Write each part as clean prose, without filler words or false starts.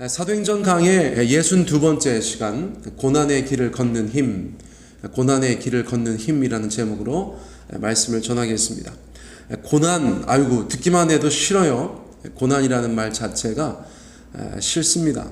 사도행전 강의 62번째 시간, 고난의 길을 걷는 힘, 고난의 길을 걷는 힘이라는 제목으로 말씀을 전하겠습니다. 고난, 아이고 듣기만 해도 싫어요. 고난이라는 말 자체가 싫습니다.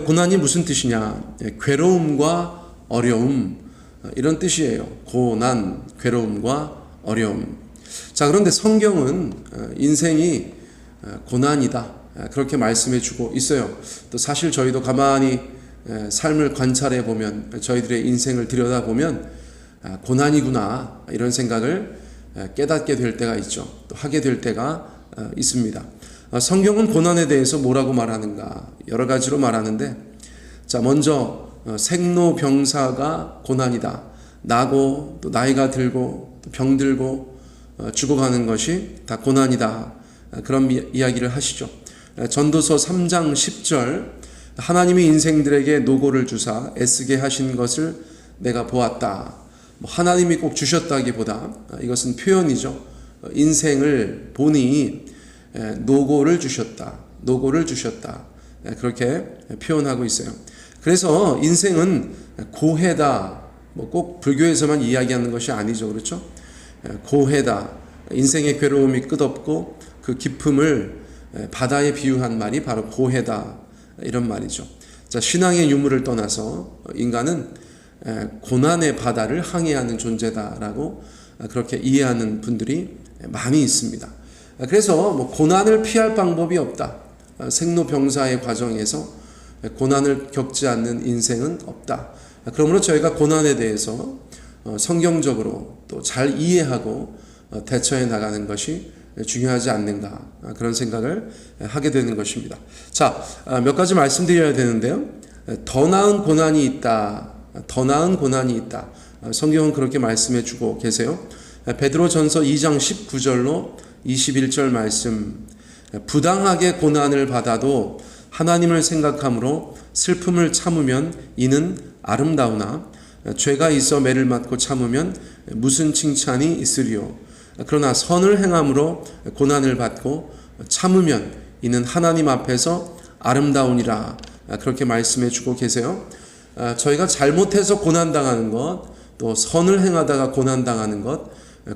고난이 무슨 뜻이냐? 괴로움과 어려움, 이런 뜻이에요. 고난, 괴로움과 어려움. 자, 그런데 성경은 인생이 고난이다, 그렇게 말씀해 주고 있어요. 또 사실 저희도 가만히 삶을 관찰해 보면, 저희들의 인생을 들여다보면 고난이구나, 이런 생각을 깨닫게 될 때가 있죠. 또 하게 될 때가 있습니다. 성경은 고난에 대해서 뭐라고 말하는가? 여러 가지로 말하는데, 자, 먼저 생로병사가 고난이다. 나고 또 나이가 들고 또 병들고 죽어가는 것이 다 고난이다, 그런 이야기를 하시죠. 전도서 3장 10절, 하나님이 인생들에게 노고를 주사 애쓰게 하신 것을 내가 보았다. 하나님이 꼭 주셨다기보다 이것은 표현이죠. 인생을 보니 노고를 주셨다, 노고를 주셨다, 그렇게 표현하고 있어요. 그래서 인생은 고해다, 꼭 불교에서만 이야기하는 것이 아니죠, 그렇죠? 고해다, 인생의 괴로움이 끝없고 그 기쁨을 바다에 비유한 말이 바로 고해다, 이런 말이죠. 자, 신앙의 유무를 떠나서 인간은 고난의 바다를 항해하는 존재다라고 그렇게 이해하는 분들이 많이 있습니다. 그래서 고난을 피할 방법이 없다, 생로병사의 과정에서 고난을 겪지 않는 인생은 없다. 그러므로 저희가 고난에 대해서 성경적으로 또 잘 이해하고 대처해 나가는 것이 중요하지 않는가, 그런 생각을 하게 되는 것입니다. 자, 몇 가지 말씀드려야 되는데요. 더 나은 고난이 있다, 더 나은 고난이 있다. 성경은 그렇게 말씀해 주고 계세요. 베드로전서 2장 19절로 21절 말씀, 부당하게 고난을 받아도 하나님을 생각함으로 슬픔을 참으면 이는 아름다우나 죄가 있어 매를 맞고 참으면 무슨 칭찬이 있으리요. 그러나 선을 행함으로 고난을 받고 참으면 이는 하나님 앞에서 아름다우니라, 그렇게 말씀해 주고 계세요. 저희가 잘못해서 고난당하는 것, 또 선을 행하다가 고난당하는 것,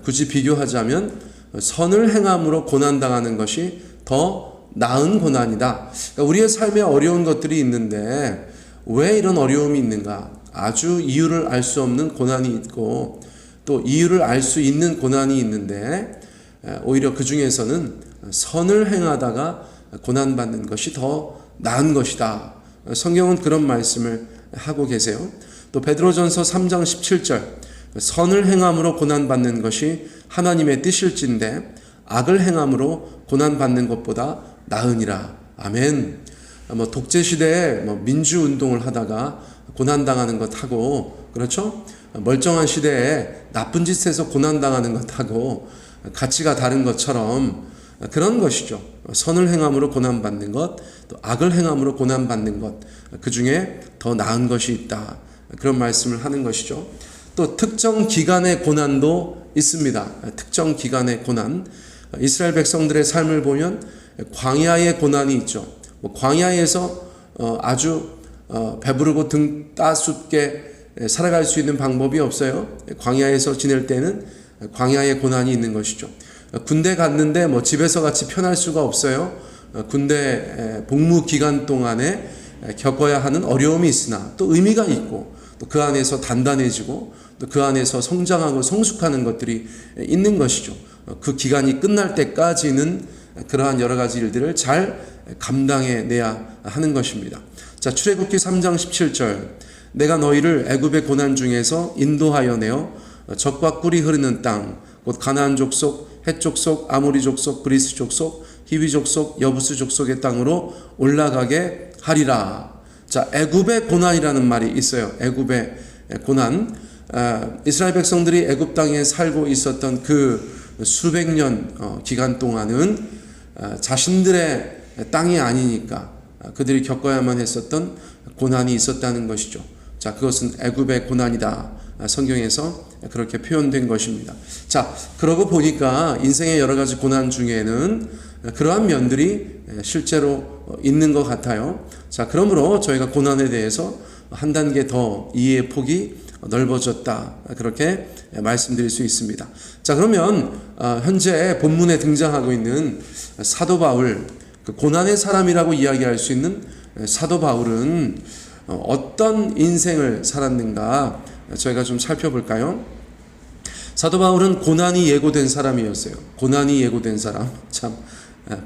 굳이 비교하자면 선을 행함으로 고난당하는 것이 더 나은 고난이다. 그러니까 우리의 삶에 어려운 것들이 있는데 왜 이런 어려움이 있는가? 아주 이유를 알 수 없는 고난이 있고 또 이유를 알 수 있는 고난이 있는데, 오히려 그 중에서는 선을 행하다가 고난받는 것이 더 나은 것이다. 성경은 그런 말씀을 하고 계세요. 또 베드로전서 3장 17절, 선을 행함으로 고난받는 것이 하나님의 뜻일진데 악을 행함으로 고난받는 것보다 나으니라. 아멘. 독재시대에 민주운동을 하다가 고난당하는 것하고, 그렇죠? 멀쩡한 시대에 나쁜 짓에서 고난당하는 것하고 가치가 다른 것처럼 그런 것이죠. 선을 행함으로 고난받는 것, 또 악을 행함으로 고난받는 것, 그 중에 더 나은 것이 있다, 그런 말씀을 하는 것이죠. 또 특정 기간의 고난도 있습니다. 특정 기간의 고난, 이스라엘 백성들의 삶을 보면 광야의 고난이 있죠. 광야에서 아주 배부르고 등 따숩게 살아갈 수 있는 방법이 없어요. 광야에서 지낼 때는 광야의 고난이 있는 것이죠. 군대 갔는데 집에서 같이 편할 수가 없어요. 군대 복무 기간 동안에 겪어야 하는 어려움이 있으나 또 의미가 있고, 또 그 안에서 단단해지고 또 그 안에서 성장하고 성숙하는 것들이 있는 것이죠. 그 기간이 끝날 때까지는 그러한 여러 가지 일들을 잘 감당해 내야 하는 것입니다. 자, 출애굽기 3장 17절, 내가 너희를 애굽의 고난 중에서 인도하여 내어 젖과 꿀이 흐르는 땅, 곧 가나안 족속, 헷 족속, 아모리 족속, 그리스 족속, 히위 족속, 여부스 족속의 땅으로 올라가게 하리라. 자, 애굽의 고난이라는 말이 있어요. 애굽의 고난. 이스라엘 백성들이 애굽 땅에 살고 있었던 그 수백 년 기간 동안은 자신들의 땅이 아니니까 그들이 겪어야만 했었던 고난이 있었다는 것이죠. 자, 그것은 애굽의 고난이다. 성경에서 그렇게 표현된 것입니다. 자, 그러고 보니까 인생의 여러 가지 고난 중에는 그러한 면들이 실제로 있는 것 같아요. 자, 그러므로 저희가 고난에 대해서 한 단계 더 이해의 폭이 넓어졌다, 그렇게 말씀드릴 수 있습니다. 자, 그러면 현재 본문에 등장하고 있는 사도 바울, 고난의 사람이라고 이야기할 수 있는 사도 바울은 어떤 인생을 살았는가 저희가 좀 살펴볼까요? 사도 바울은 고난이 예고된 사람이었어요. 고난이 예고된 사람, 참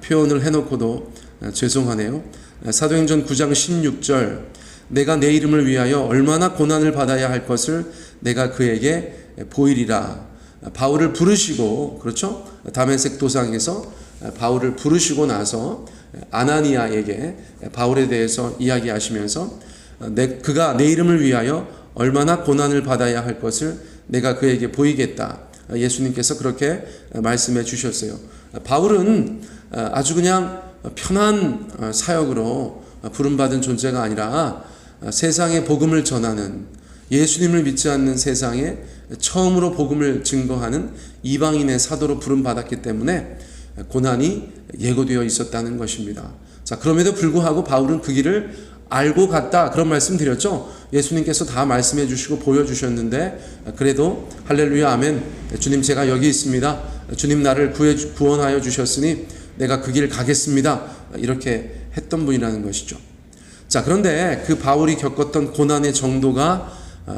표현을 해놓고도 죄송하네요. 사도행전 9장 16절, 내가 내 이름을 위하여 얼마나 고난을 받아야 할 것을 내가 그에게 보이리라. 바울을 부르시고, 그렇죠? 다메섹 도상에서 바울을 부르시고 나서 아나니아에게 바울에 대해서 이야기하시면서 그가 내 이름을 위하여 얼마나 고난을 받아야 할 것을 내가 그에게 보이겠다. 예수님께서 그렇게 말씀해 주셨어요. 바울은 아주 그냥 편한 사역으로 부름받은 존재가 아니라 세상에 복음을 전하는, 예수님을 믿지 않는 세상에 처음으로 복음을 증거하는 이방인의 사도로 부름받았기 때문에 고난이 예고되어 있었다는 것입니다. 자, 그럼에도 불구하고 바울은 그 길을 알고 갔다, 그런 말씀 드렸죠. 예수님께서 다 말씀해 주시고 보여주셨는데 그래도 할렐루야 아멘, 주님 제가 여기 있습니다, 주님 나를 구원하여 주셨으니 내가 그 길 가겠습니다, 이렇게 했던 분이라는 것이죠. 자, 그런데 그 바울이 겪었던 고난의 정도가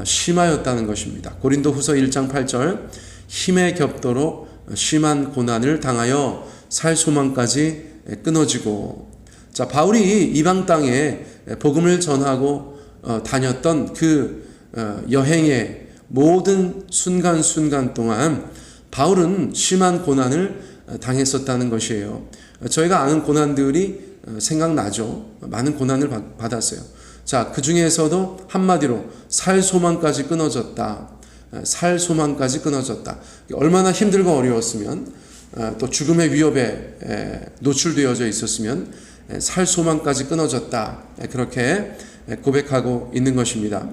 심하였다는 것입니다. 고린도후서 1장 8절, 힘에 겹도록 심한 고난을 당하여 살 소망까지 끊어지고. 자, 바울이 이방 땅에 복음을 전하고 다녔던 그 여행의 모든 순간순간 동안 바울은 심한 고난을 당했었다는 것이에요. 저희가 아는 고난들이 생각나죠. 많은 고난을 받았어요. 자, 그 중에서도 한마디로 살 소망까지 끊어졌다. 살 소망까지 끊어졌다. 얼마나 힘들고 어려웠으면, 또 죽음의 위협에 노출되어져 있었으면 살 소망까지 끊어졌다, 그렇게 고백하고 있는 것입니다.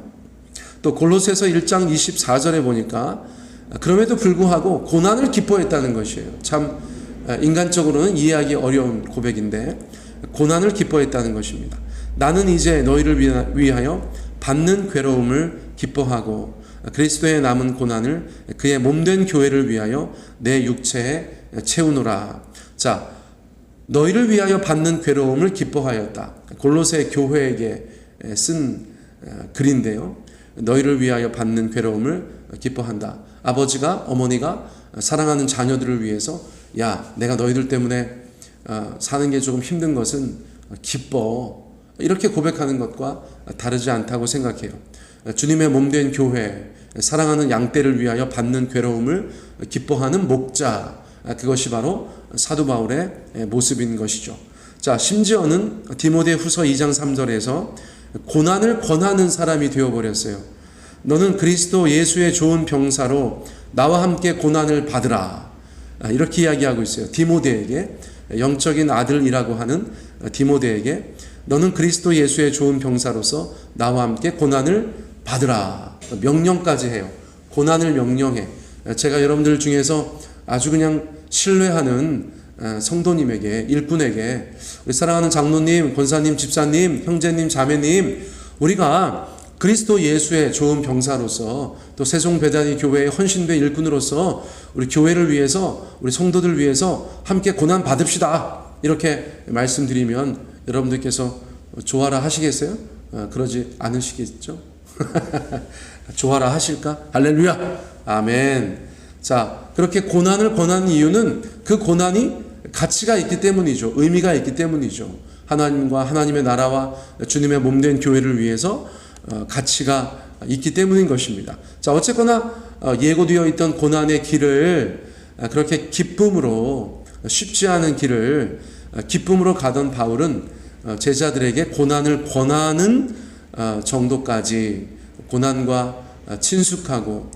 또 골로새서 1장 24절에 보니까 그럼에도 불구하고 고난을 기뻐했다는 것이에요. 참 인간적으로는 이해하기 어려운 고백인데 고난을 기뻐했다는 것입니다. 나는 이제 너희를 위하여 받는 괴로움을 기뻐하고 그리스도의 남은 고난을 그의 몸된 교회를 위하여 내 육체에 채우노라. 자, 너희를 위하여 받는 괴로움을 기뻐하였다. 골로새 교회에게 쓴 글인데요. 너희를 위하여 받는 괴로움을 기뻐한다. 아버지가, 어머니가 사랑하는 자녀들을 위해서, 야, 내가 너희들 때문에 사는 게 조금 힘든 것은 기뻐, 이렇게 고백하는 것과 다르지 않다고 생각해요. 주님의 몸된 교회, 사랑하는 양떼를 위하여 받는 괴로움을 기뻐하는 목자, 그것이 바로 사도 바울의 모습인 것이죠. 자, 심지어는 디모데후서 2장 3절에서 고난을 권하는 사람이 되어버렸어요. 너는 그리스도 예수의 좋은 병사로 나와 함께 고난을 받으라, 이렇게 이야기하고 있어요. 디모데에게, 영적인 아들이라고 하는 디모데에게 너는 그리스도 예수의 좋은 병사로서 나와 함께 고난을 받으라, 명령까지 해요. 고난을 명령해. 제가 여러분들 중에서 아주 그냥 신뢰하는 성도님에게, 일꾼에게, 우리 사랑하는 장로님, 권사님, 집사님, 형제님, 자매님, 우리가 그리스도 예수의 좋은 병사로서 또 세종 배단위 교회의 헌신된 일꾼으로서 우리 교회를 위해서, 우리 성도들 위해서 함께 고난 받읍시다, 이렇게 말씀드리면 여러분들께서 좋아라 하시겠어요? 그러지 않으시겠죠? 좋아라 하실까? 할렐루야! 아멘. 자, 그렇게 고난을 권하는 이유는 그 고난이 가치가 있기 때문이죠. 의미가 있기 때문이죠. 하나님과 하나님의 나라와 주님의 몸된 교회를 위해서 가치가 있기 때문인 것입니다. 자, 어쨌거나 예고되어 있던 고난의 길을 그렇게 기쁨으로, 쉽지 않은 길을 기쁨으로 가던 바울은 제자들에게 고난을 권하는 정도까지 고난과 친숙하고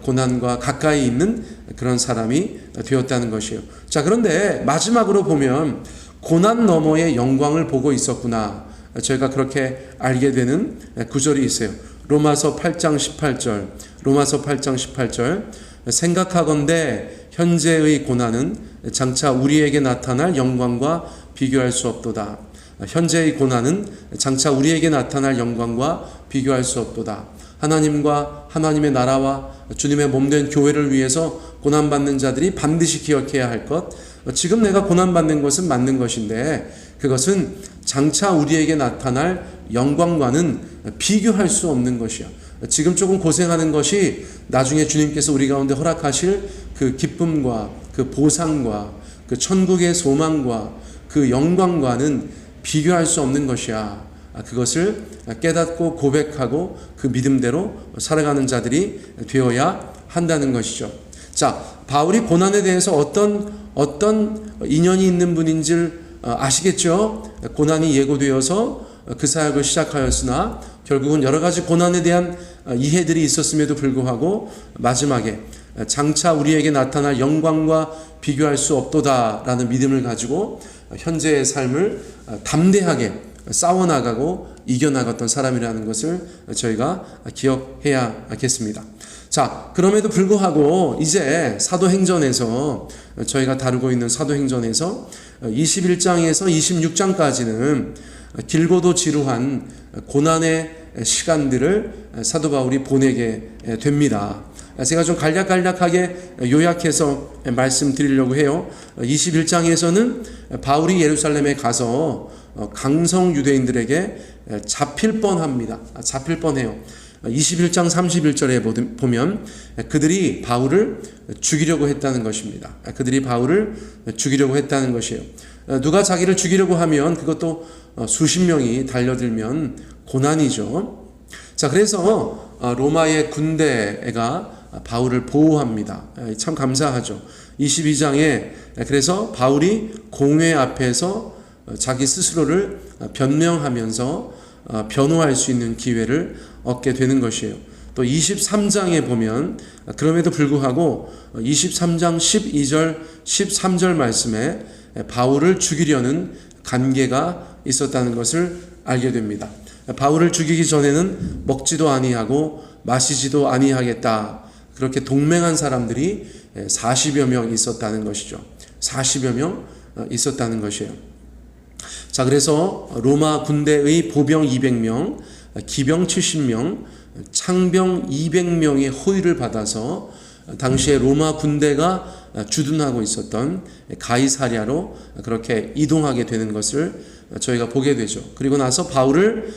고난과 가까이 있는 그런 사람이 되었다는 것이에요. 자, 그런데 마지막으로 보면 고난 너머의 영광을 보고 있었구나, 저희가 그렇게 알게 되는 구절이 있어요. 로마서 8장 18절, 로마서 8장 18절, 생각하건대 현재의 고난은 장차 우리에게 나타날 영광과 비교할 수 없도다. 현재의 고난은 장차 우리에게 나타날 영광과 비교할 수 없도다. 하나님과 하나님의 나라와 주님의 몸된 교회를 위해서 고난받는 자들이 반드시 기억해야 할 것, 지금 내가 고난받는 것은 맞는 것인데 그것은 장차 우리에게 나타날 영광과는 비교할 수 없는 것이야. 지금 조금 고생하는 것이 나중에 주님께서 우리 가운데 허락하실 그 기쁨과 그 보상과 그 천국의 소망과 그 영광과는 비교할 수 없는 것이야. 그것을 깨닫고 고백하고 그 믿음대로 살아가는 자들이 되어야 한다는 것이죠. 자, 바울이 고난에 대해서 어떤 인연이 있는 분인지 아시겠죠? 고난이 예고되어서 그 사역을 시작하였으나 결국은 여러 가지 고난에 대한 이해들이 있었음에도 불구하고 마지막에 장차 우리에게 나타날 영광과 비교할 수 없도다라는 믿음을 가지고 현재의 삶을 담대하게 싸워나가고 이겨나갔던 사람이라는 것을 저희가 기억해야겠습니다. 자, 그럼에도 불구하고 이제 사도행전에서 저희가 다루고 있는 사도행전에서 21장에서 26장까지는 길고도 지루한 고난의 시간들을 사도 바울이 보내게 됩니다. 제가 좀 간략하게 요약해서 말씀드리려고 해요. 21장에서는 바울이 예루살렘에 가서 강성 유대인들에게 잡힐 뻔합니다. 잡힐 뻔해요. 21장 31절에 보면 그들이 바울을 죽이려고 했다는 것입니다. 그들이 바울을 죽이려고 했다는 것이에요. 누가 자기를 죽이려고 하면 그것도 수십 명이 달려들면 고난이죠. 자, 그래서 로마의 군대가 바울을 보호합니다. 참 감사하죠. 22장에 그래서 바울이 공회 앞에서 자기 스스로를 변명하면서 변호할 수 있는 기회를 얻게 되는 것이에요. 또 23장에 보면 그럼에도 불구하고 23장 12절 13절 말씀에 바울을 죽이려는 관계가 있었다는 것을 알게 됩니다. 바울을 죽이기 전에는 먹지도 아니하고 마시지도 아니하겠다, 그렇게 동맹한 사람들이 40여 명 있었다는 것이죠. 40여 명 있었다는 것이에요. 자, 그래서 로마 군대의 보병 200명, 기병 70명, 창병 200명의 호위를 받아서 당시에 로마 군대가 주둔하고 있었던 가이사랴로 그렇게 이동하게 되는 것을 저희가 보게 되죠. 그리고 나서 바울을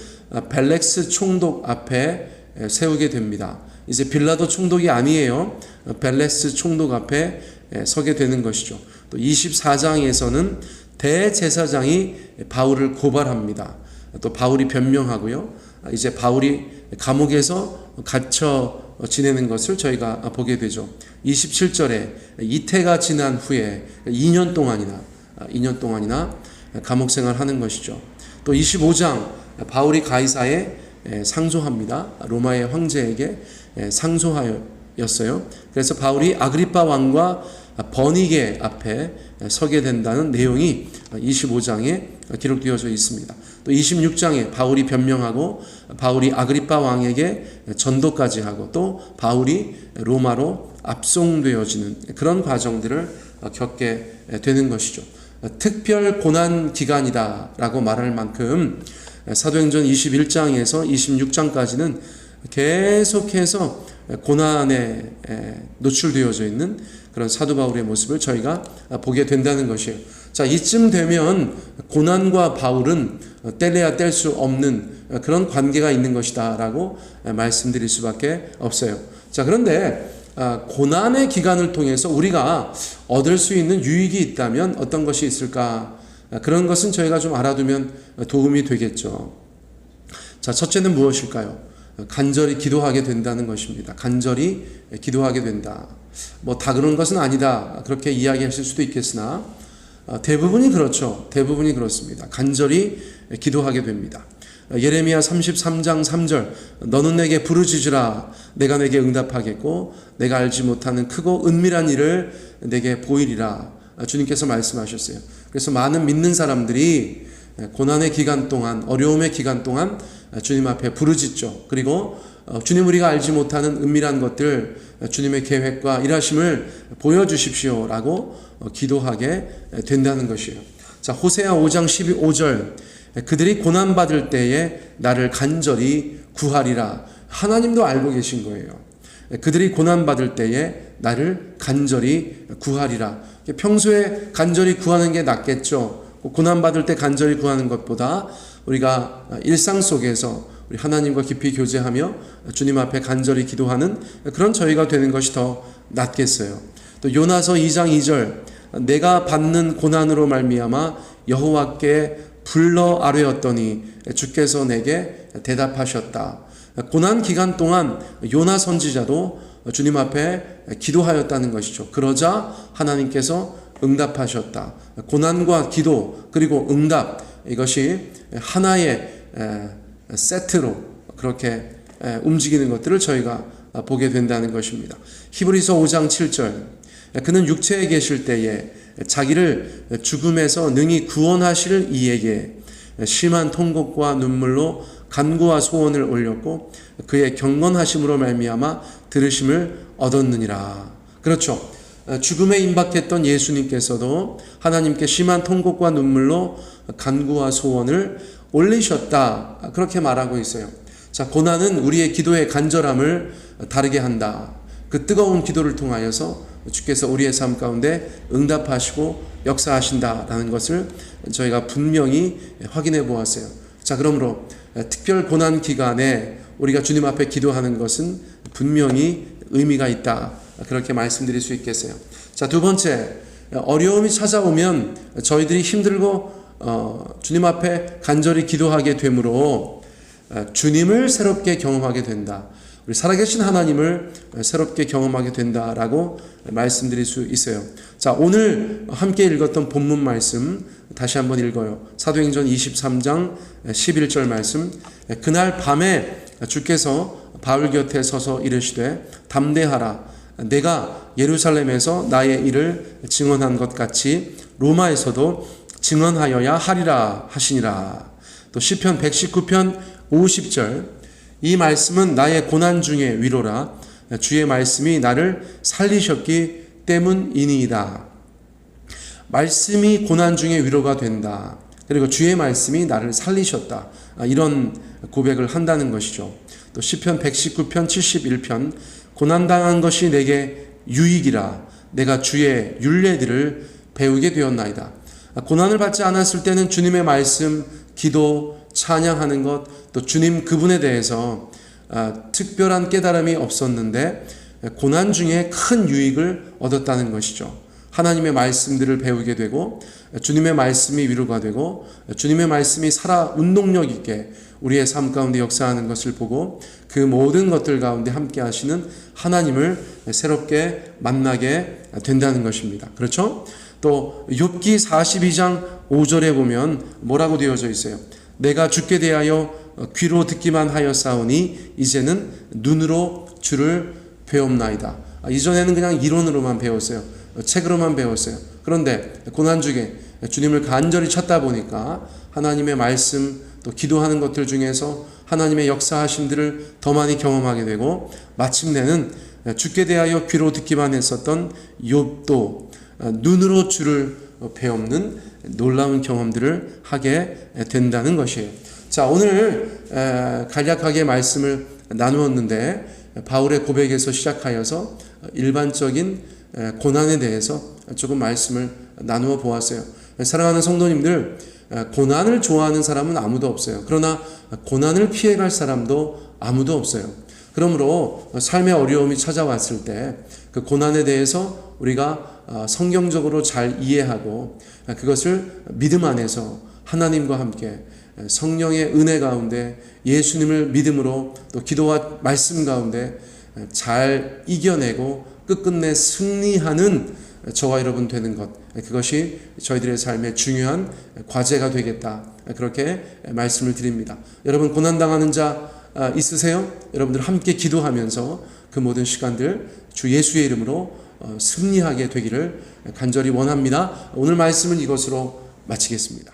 벨렉스 총독 앞에 세우게 됩니다. 이제 빌라도 총독이 아니에요. 벨렉스 총독 앞에 서게 되는 것이죠. 또 24장에서는 대제사장이 바울을 고발합니다. 또 바울이 변명하고요. 이제 바울이 감옥에서 갇혀 지내는 것을 저희가 보게 되죠. 27절에 이태가 지난 후에 2년 동안이나 감옥 생활하는 것이죠. 또 25장 바울이 가이사에 상소합니다. 로마의 황제에게 상소하였어요. 그래서 바울이 아그리파 왕과 버니게 앞에 서게 된다는 내용이 25장에 기록되어져 있습니다. 또 26장에 바울이 변명하고 바울이 아그리파 왕에게 전도까지 하고 또 바울이 로마로 압송되어지는 그런 과정들을 겪게 되는 것이죠. 특별 고난 기간이다라고 말할 만큼 사도행전 21장에서 26장까지는 계속해서 고난에 노출되어져 있는 그런 사도 바울의 모습을 저희가 보게 된다는 것이에요. 자, 이쯤 되면 고난과 바울은 뗄래야 뗄 수 없는 그런 관계가 있는 것이다 라고 말씀드릴 수밖에 없어요. 자, 그런데 고난의 기간을 통해서 우리가 얻을 수 있는 유익이 있다면 어떤 것이 있을까? 그런 것은 저희가 좀 알아두면 도움이 되겠죠. 자, 첫째는 무엇일까요? 간절히 기도하게 된다는 것입니다. 간절히 기도하게 된다. 뭐 다 그런 것은 아니다, 그렇게 이야기하실 수도 있겠으나 대부분이 그렇죠. 대부분이 그렇습니다. 간절히 기도하게 됩니다. 예레미야 33장 3절 너는 내게 부르짖으라 내가 내게 응답하겠고 내가 알지 못하는 크고 은밀한 일을 내게 보이리라, 주님께서 말씀하셨어요. 그래서 많은 믿는 사람들이 고난의 기간 동안, 어려움의 기간 동안 주님 앞에 부르짖죠. 그리고 주님 우리가 알지 못하는 은밀한 것들 주님의 계획과 일하심을 보여주십시오라고 기도하게 된다는 것이에요. 자, 호세아 5장 15절 그들이 고난받을 때에 나를 간절히 구하리라. 하나님도 알고 계신 거예요. 그들이 고난받을 때에 나를 간절히 구하리라. 평소에 간절히 구하는 게 낫겠죠. 고난받을 때 간절히 구하는 것보다 우리가 일상 속에서 우리 하나님과 깊이 교제하며 주님 앞에 간절히 기도하는 그런 저희가 되는 것이 더 낫겠어요. 또 요나서 2장 2절 내가 받는 고난으로 말미암아 여호와께 불러 아뢰었더니 주께서 내게 대답하셨다. 고난 기간 동안 요나 선지자도 주님 앞에 기도하였다는 것이죠. 그러자 하나님께서 응답하셨다. 고난과 기도 그리고 응답 이것이 하나의 세트로 그렇게 움직이는 것들을 저희가 보게 된다는 것입니다. 히브리서 5장 7절 그는 육체에 계실 때에 자기를 죽음에서 능히 구원하실 이에게 심한 통곡과 눈물로 간구와 소원을 올렸고 그의 경건하심으로 말미암아 들으심을 얻었느니라. 그렇죠. 죽음에 임박했던 예수님께서도 하나님께 심한 통곡과 눈물로 간구와 소원을 올리셨다. 그렇게 말하고 있어요. 자, 고난은 우리의 기도의 간절함을 다르게 한다. 그 뜨거운 기도를 통하여서 주께서 우리의 삶 가운데 응답하시고 역사하신다라는 것을 저희가 분명히 확인해 보았어요. 자, 그러므로 특별 고난 기간에 우리가 주님 앞에 기도하는 것은 분명히 의미가 있다. 그렇게 말씀드릴 수 있겠어요. 자, 두 번째, 어려움이 찾아오면 저희들이 힘들고 주님 앞에 간절히 기도하게 되므로 주님을 새롭게 경험하게 된다. 우리 살아계신 하나님을 새롭게 경험하게 된다라고 말씀드릴 수 있어요. 자, 오늘 함께 읽었던 본문 말씀 다시 한번 읽어요. 사도행전 23장 11절 말씀. 그날 밤에 주께서 바울 곁에 서서 이르시되 담대하라. 내가 예루살렘에서 나의 일을 증언한 것 같이 로마에서도 증언하여야 하리라 하시니라. 또 시편 119편 50절 이 말씀은 나의 고난 중에 위로라. 주의 말씀이 나를 살리셨기 때문이니이다. 말씀이 고난 중에 위로가 된다. 그리고 주의 말씀이 나를 살리셨다. 이런 고백을 한다는 것이죠. 또 시편 119편 71편 고난당한 것이 내게 유익이라. 내가 주의 율례들을 배우게 되었나이다. 고난을 받지 않았을 때는 주님의 말씀, 기도, 찬양하는 것, 또 주님 그분에 대해서 특별한 깨달음이 없었는데 고난 중에 큰 유익을 얻었다는 것이죠. 하나님의 말씀들을 배우게 되고 주님의 말씀이 위로가 되고 주님의 말씀이 살아 운동력 있게 우리의 삶 가운데 역사하는 것을 보고 그 모든 것들 가운데 함께 하시는 하나님을 새롭게 만나게 된다는 것입니다. 그렇죠? 또 욥기 42장 5절에 보면 뭐라고 되어져 있어요? 내가 주께 대하여 귀로 듣기만 하였사오니 이제는 눈으로 주를 배웁나이다. 이전에는 그냥 이론으로만 배웠어요. 책으로만 배웠어요. 그런데 고난 중에 주님을 간절히 찾다 보니까 하나님의 말씀 또 기도하는 것들 중에서 하나님의 역사하심들을 더 많이 경험하게 되고 마침내는 주께 대하여 귀로 듣기만 했었던 욥도 눈으로 주를 배우는 놀라운 경험들을 하게 된다는 것이에요. 자, 오늘 간략하게 말씀을 나누었는데 바울의 고백에서 시작하여서 일반적인 고난에 대해서 조금 말씀을 나누어 보았어요. 사랑하는 성도님들, 고난을 좋아하는 사람은 아무도 없어요. 그러나 고난을 피해갈 사람도 아무도 없어요. 그러므로 삶의 어려움이 찾아왔을 때 그 고난에 대해서 우리가 성경적으로 잘 이해하고 그것을 믿음 안에서 하나님과 함께 성령의 은혜 가운데 예수님을 믿음으로 또 기도와 말씀 가운데 잘 이겨내고 끝끝내 승리하는 저와 여러분 되는 것, 그것이 저희들의 삶의 중요한 과제가 되겠다. 그렇게 말씀을 드립니다. 여러분 고난당하는 자 있으세요? 여러분들 함께 기도하면서 그 모든 시간들 주 예수의 이름으로 승리하게 되기를 간절히 원합니다. 오늘 말씀은 이것으로 마치겠습니다.